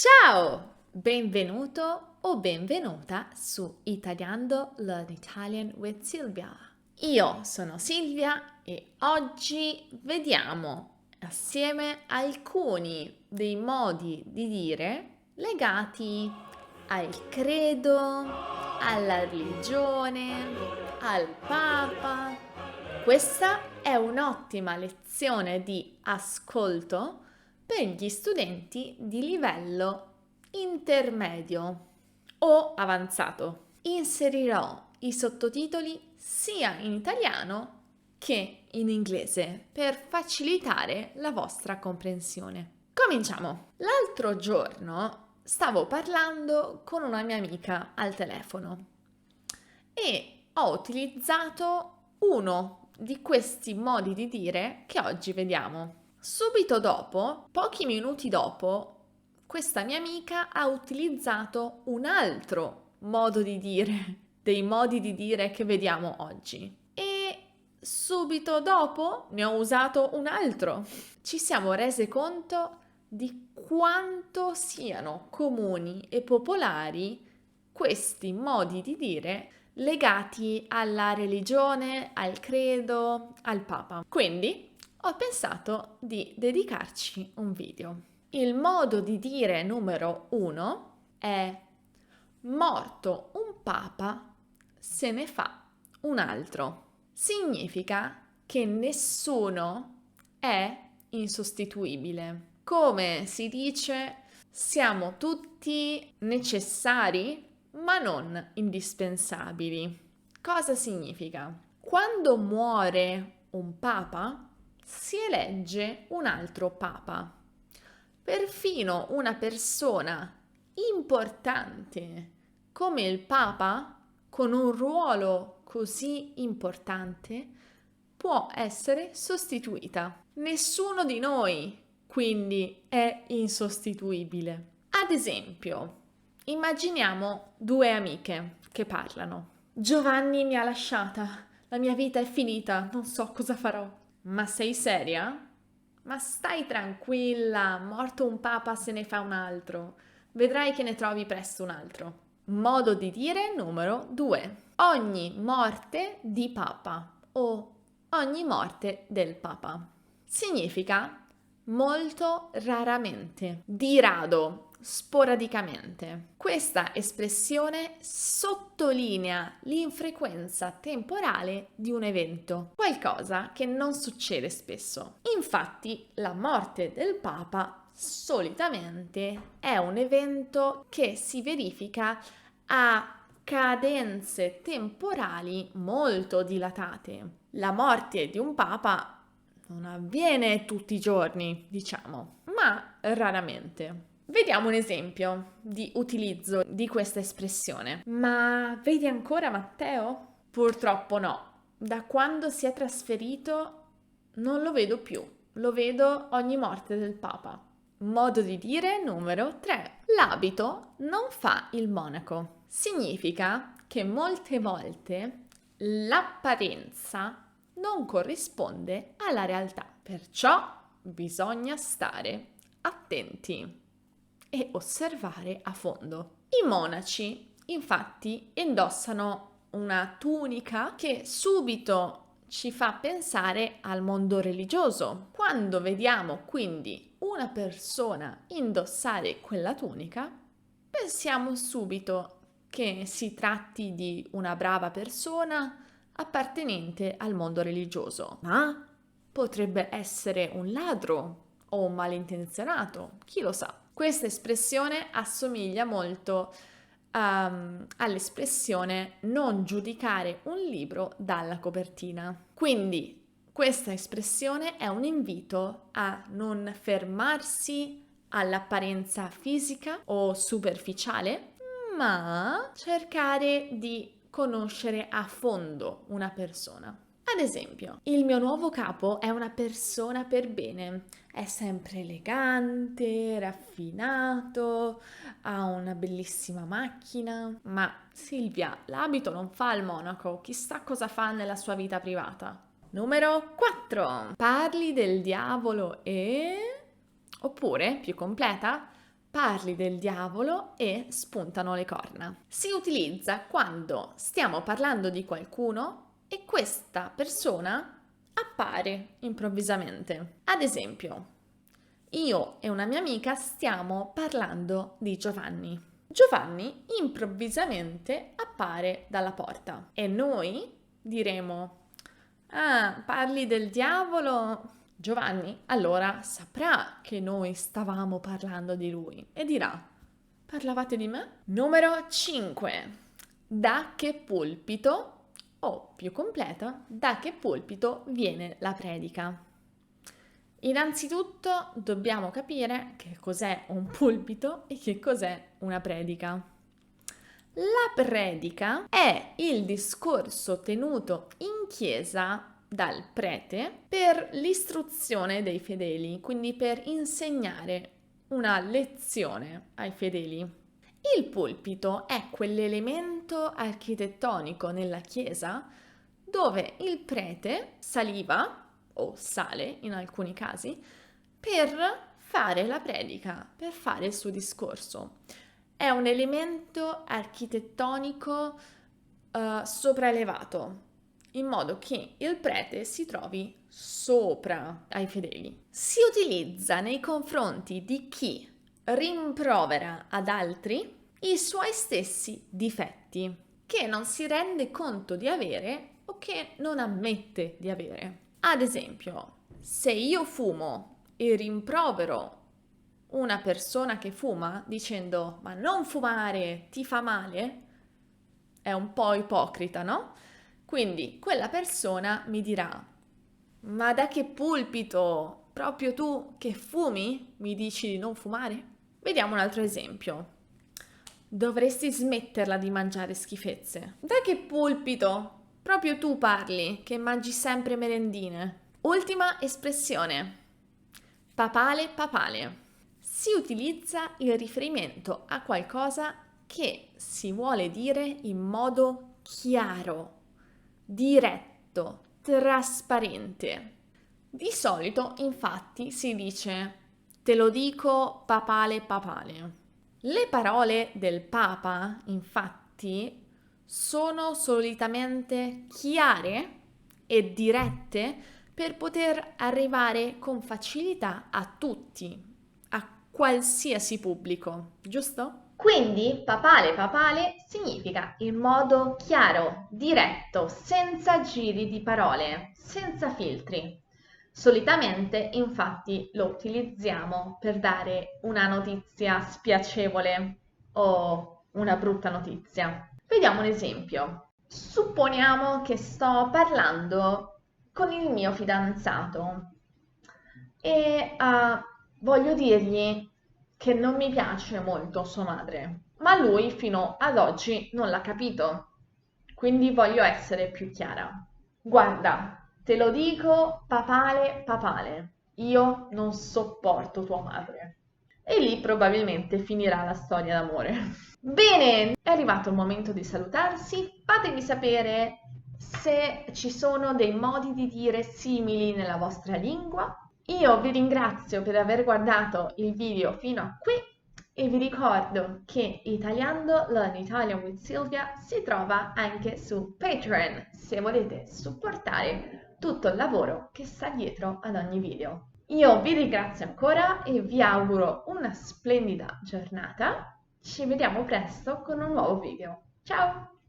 Ciao! Benvenuto o benvenuta su Italiando Learn Italian with Silvia. Io sono Silvia e oggi vediamo assieme alcuni dei modi di dire legati al credo, alla religione, al Papa. Questa è un'ottima lezione di ascolto per gli studenti di livello intermedio o avanzato. Inserirò i sottotitoli sia in italiano che in inglese per facilitare la vostra comprensione. Cominciamo! L'altro giorno stavo parlando con una mia amica al telefono e ho utilizzato uno di questi modi di dire che oggi vediamo. Subito dopo, pochi minuti dopo, questa mia amica ha utilizzato un altro modo di dire, dei modi di dire che vediamo oggi. E subito dopo ne ho usato un altro. Ci siamo rese conto di quanto siano comuni e popolari questi modi di dire legati alla religione, al credo, al Papa. Quindi ho pensato di dedicarci un video. Il modo di dire numero 1 è: morto un papa, se ne fa un altro. Significa che nessuno è insostituibile. Come si dice, siamo tutti necessari, ma non indispensabili. Cosa significa? Quando muore un papa, si elegge un altro papa. Perfino una persona importante come il papa, con un ruolo così importante, può essere sostituita. Nessuno di noi, quindi, è insostituibile. Ad esempio, immaginiamo due amiche che parlano. Giovanni mi ha lasciata, la mia vita è finita, non so cosa farò. Ma sei seria? Ma stai tranquilla, morto un papa se ne fa un altro. Vedrai che ne trovi presto un altro. Modo di dire numero 2. Ogni morte di papa o ogni morte del papa. Significa molto raramente, di rado, sporadicamente. Questa espressione sottolinea l'infrequenza temporale di un evento, qualcosa che non succede spesso. Infatti, la morte del Papa solitamente è un evento che si verifica a cadenze temporali molto dilatate. La morte di un Papa non avviene tutti i giorni, diciamo, ma raramente. Vediamo un esempio di utilizzo di questa espressione. Ma vedi ancora Matteo? Purtroppo no. Da quando si è trasferito non lo vedo più. Lo vedo ogni morte del Papa. Modo di dire numero 3. L'abito non fa il monaco. Significa che molte volte l'apparenza non corrisponde alla realtà. Perciò bisogna stare attenti e osservare a fondo. I monaci, infatti, indossano una tunica che subito ci fa pensare al mondo religioso. Quando vediamo quindi una persona indossare quella tunica, pensiamo subito che si tratti di una brava persona appartenente al mondo religioso, ma potrebbe essere un ladro o un malintenzionato, chi lo sa. Questa espressione assomiglia molto all'espressione non giudicare un libro dalla copertina. Quindi questa espressione è un invito a non fermarsi all'apparenza fisica o superficiale, ma cercare di conoscere a fondo una persona. Ad esempio, il mio nuovo capo è una persona per bene, è sempre elegante, raffinato, ha una bellissima macchina. Ma Silvia, l'abito non fa il monaco, chissà cosa fa nella sua vita privata. Numero 4. Parli del diavolo e... Oppure, più completa, parli del diavolo e spuntano le corna. Si utilizza quando stiamo parlando di qualcuno e questa persona appare improvvisamente. Ad esempio, io e una mia amica stiamo parlando di Giovanni. Giovanni improvvisamente appare dalla porta e noi diremo: "Ah, parli del diavolo?" Giovanni allora saprà che noi stavamo parlando di lui e dirà: "Parlavate di me?" Numero 5. Da che pulpito, o più completa, da che pulpito viene la predica? Innanzitutto dobbiamo capire che cos'è un pulpito e che cos'è una predica. La predica è il discorso tenuto in chiesa dal prete per l'istruzione dei fedeli, quindi per insegnare una lezione ai fedeli. Il pulpito è quell'elemento architettonico nella chiesa dove il prete saliva o sale in alcuni casi per fare la predica, per fare il suo discorso. È un elemento architettonico sopraelevato, in modo che il prete si trovi sopra ai fedeli. Si utilizza nei confronti di chi rimprovera ad altri i suoi stessi difetti, che non si rende conto di avere o che non ammette di avere. Ad esempio, se io fumo e rimprovero una persona che fuma dicendo "ma non fumare, ti fa male", è un po' ipocrita, no? Quindi quella persona mi dirà: "Ma da che pulpito? Proprio tu che fumi mi dici di non fumare?" Vediamo un altro esempio. "Dovresti smetterla di mangiare schifezze." Da che pulpito? Proprio tu parli che mangi sempre merendine. Ultima espressione. Papale papale. Si utilizza il riferimento a qualcosa che si vuole dire in modo chiaro, diretto, trasparente. Di solito, infatti, si dice "te lo dico papale papale". Le parole del Papa, infatti, sono solitamente chiare e dirette per poter arrivare con facilità a tutti, a qualsiasi pubblico, giusto? Quindi papale papale significa in modo chiaro, diretto, senza giri di parole, senza filtri. Solitamente, infatti, lo utilizziamo per dare una notizia spiacevole o una brutta notizia. Vediamo un esempio. Supponiamo che sto parlando con il mio fidanzato e voglio dirgli che non mi piace molto sua madre, ma lui fino ad oggi non l'ha capito, quindi voglio essere più chiara. Guarda, te lo dico papale papale, io non sopporto tua madre. E lì probabilmente finirà la storia d'amore. Bene, è arrivato il momento di salutarsi. Fatemi sapere se ci sono dei modi di dire simili nella vostra lingua. Io vi ringrazio per aver guardato il video fino a qui e vi ricordo che Italiando Learn Italian with Silvia si trova anche su Patreon se volete supportare tutto il lavoro che sta dietro ad ogni video. Io vi ringrazio ancora e vi auguro una splendida giornata. Ci vediamo presto con un nuovo video. Ciao!